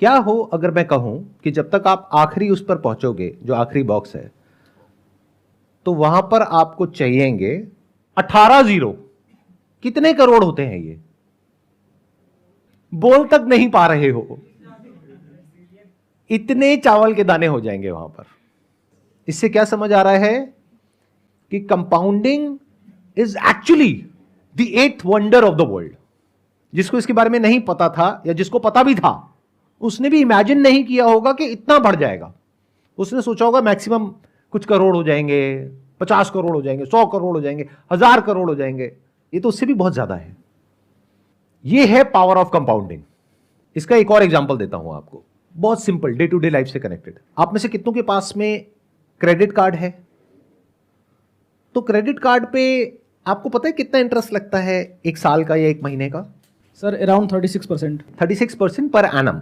क्या हो अगर मैं कहूं कि जब तक आप आखिरी उस पर पहुंचोगे, जो आखिरी बॉक्स है, तो वहां पर आपको चाहिएंगे 18 जीरो। कितने करोड़ होते हैं ये? बोल तक नहीं पा रहे हो, इतने चावल के दाने हो जाएंगे वहां पर। इससे क्या समझ आ रहा है कि compounding is actually the 8th wonder of the world. जिसको इसके बारे में नहीं पता था या जिसको पता भी था, उसने भी इमेजिन नहीं किया होगा कि इतना बढ़ जाएगा। उसने सोचा होगा मैक्सिमम कुछ करोड़ हो जाएंगे, 50 करोड़ हो जाएंगे, 100 करोड़ हो जाएंगे, 1000 करोड़ हो जाएंगे। ये तो उससे भी बहुत ज्यादा है। ये है पावर ऑफ कंपाउंडिंग। इसका एक और एग्जांपल देता हूं आपको, बहुत simple, day to day life से कनेक्टेड। आप में से कितनों के पास में क्रेडिट कार्ड है? तो क्रेडिट कार्ड पे आपको पता है कितना इंटरेस्ट लगता है, एक साल का या एक महीने का? Sir around 36%। 36% पर एनम,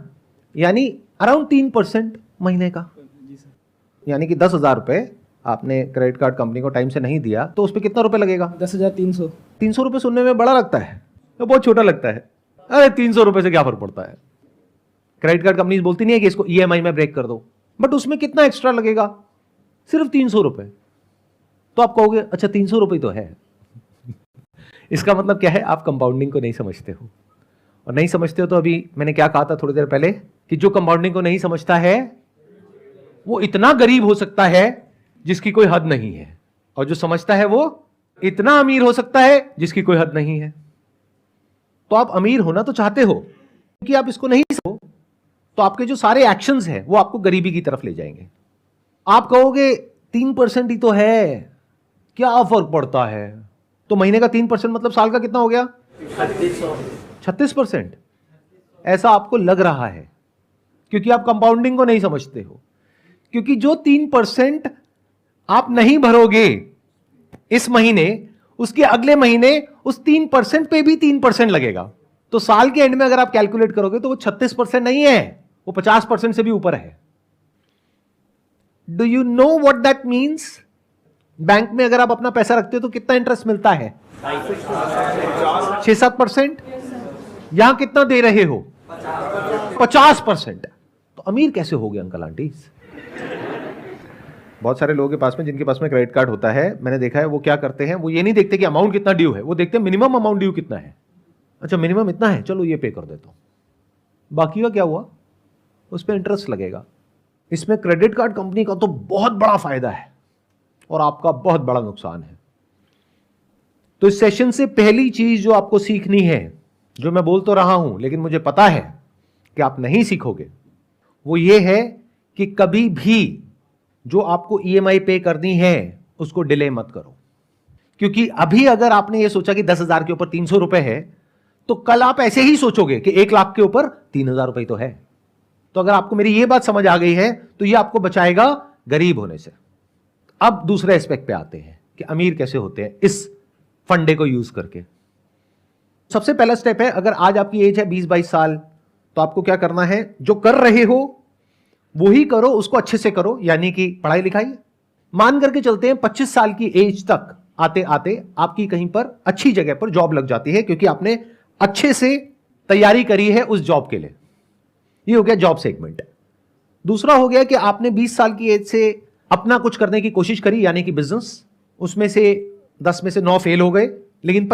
यानी अराउंड 3% महीने का। जी सर। यानी कि 10,000 रुपए आपने क्रेडिट कार्ड कंपनी को टाइम से नहीं दिया तो उस पर कितना रुपए लगेगा? 10,300। 300 रुपए सुनने में बड़ा लगता है, तो बहुत छोटा लगता है। अरे 300 रुपए से क्या फर्क पड़ता है? क्रेडिट कार्ड कंपनी बोलती नहीं है कि इसको ईएमआई में ब्रेक कर दो, बट उसमें कितना एक्स्ट्रा लगेगा? सिर्फ 300 रुपए। तो आप कहोगे अच्छा 300 रुपए तो है। इसका मतलब क्या है? आप कंपाउंडिंग को नहीं समझते हो। और नहीं समझते हो तो अभी मैंने क्या कहा था थोड़ी देर पहले कि जो कंपाउंडिंग को नहीं समझता है वो इतना गरीब हो सकता है जिसकी कोई हद नहीं है, और जो समझता है वो इतना अमीर हो सकता है जिसकी कोई हद नहीं है। तो आप अमीर होना तो चाहते हो, क्योंकि आप इसको नहीं समझो तो आपके जो सारे एक्शंस हैं वो आपको गरीबी की तरफ ले जाएंगे। आप कहोगे 3% ही तो है, क्या फर्क पड़ता है? तो महीने का 3% मतलब साल का कितना हो गया? 36%। ऐसा आपको लग रहा है क्योंकि आप कंपाउंडिंग को नहीं समझते हो। क्योंकि जो 3% आप नहीं भरोगे इस महीने, उसके अगले महीने उस 3% पे भी 3% लगेगा। तो साल के एंड में अगर आप कैलकुलेट करोगे तो वो 36% नहीं है, वो 50% से भी ऊपर है। Do you know what that means? Bank में अगर आप अपना पैसा रखते हो तो कितना इंटरेस्ट मिलता है? 6-7%। यहां कितना दे रहे हो? 50%। तो अमीर कैसे हो गए अंकल आंटी? बहुत सारे लोगों के पास में, जिनके पास में क्रेडिट कार्ड होता है, मैंने देखा है वो क्या करते हैं, वो ये नहीं देखते कि अमाउंट कितना ड्यू है, वो देखते हैं मिनिमम अमाउंट ड्यू कितना है। अच्छा मिनिमम इतना है, चलो ये पे कर देता हूं, बाकी का क्या हुआ? उस पर इंटरेस्ट लगेगा। इसमें क्रेडिट कार्ड कंपनी का तो बहुत बड़ा फायदा है और आपका बहुत बड़ा नुकसान है। तो इस सेशन से पहली चीज जो आपको सीखनी है, जो मैं बोल तो रहा हूं लेकिन मुझे पता है कि आप नहीं सीखोगे, वो ये है कि कभी भी जो आपको ईएमआई पे करनी है उसको डिले मत करो। क्योंकि अभी अगर आपने ये सोचा कि 10,000 के ऊपर 300 रुपए है, तो कल आप ऐसे ही सोचोगे कि 1 लाख के ऊपर 3,000 रुपए तो है। तो अगर आपको मेरी ये बात समझ आ गई है तो ये आपको बचाएगा गरीब होने से। अब दूसरे एस्पेक्ट पे आते हैं कि अमीर कैसे होते हैं इस फंडे को यूज करके। सबसे पहला स्टेप है, अगर आज आपकी एज है 20-22 साल, तो आपको क्या करना है? जो कर रहे हो वो ही करो, उसको अच्छे से करो, यानी कि पढ़ाई लिखाई। मान करके चलते हैं 25 साल की एज तक आते आते आपकी कहीं पर अच्छी जगह पर जॉब लग जाती है, क्योंकि आपने अच्छे से तैयारी करी है उस जॉब के लिए। ये हो गया जॉब सेगमेंट। दूसरा हो गया कि आपने 20 साल की एज से अपना कुछ करने की कोशिश करी, यानी कि बिजनेस। उसमें से 10 में से 9 फेल हो गए, लेकिन